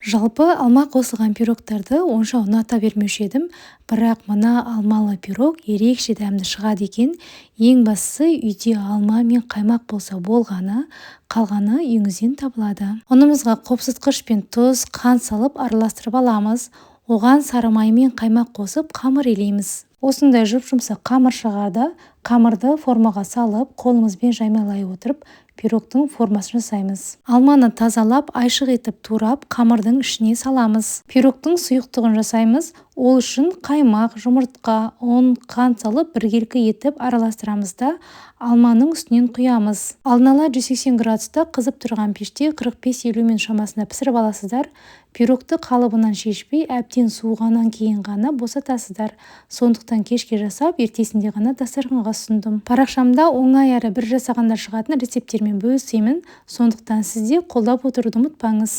Жалпы алма қосылған пирогтарды онша ұната бермеуші едім, бірақ мына алмалы пирог ерекше дәмді шығады екен. Ең бастысы үйде алма мен қаймақ болса болғаны, қалғаны үйіңізден табылады. Ұнымызға қопсытқыш пен тұз, қант салып араластырып аламыз. Оған сары май мен қаймақ қосып қамыр илейміз. Осындай жұп-жұмсақ қамыр шығарда, қамырды формаға салып, қолымызбен жаймалай отырып, пирогтың формасын жасаймыз. Алманы тазалап, айшық етіп турап, қамырдың ішіне саламыз. Пирогтың сұйықтығын жасаймыз. Ол үшін қаймақ, жұмыртқа, ұн, қант салып біркелкі етіп араластырамыз да алманың үстінен құямыз. Алдын ала 180 градуста қызып тұрған пеште 45-50 минут шамасында пісіріп аласыздар. Пирогты қалыбынан шешпей, әбден суығаннан кейін ғана босатасыздар. Сондықтан кешке жасап, ертесінде ғана дастарханға ұсындым. Парақшамда оңай әрі бір жасағанда шығатын рецептермен бөлісемін. Сондықтан сіз де қолдап отыруды ұмытпаңыз.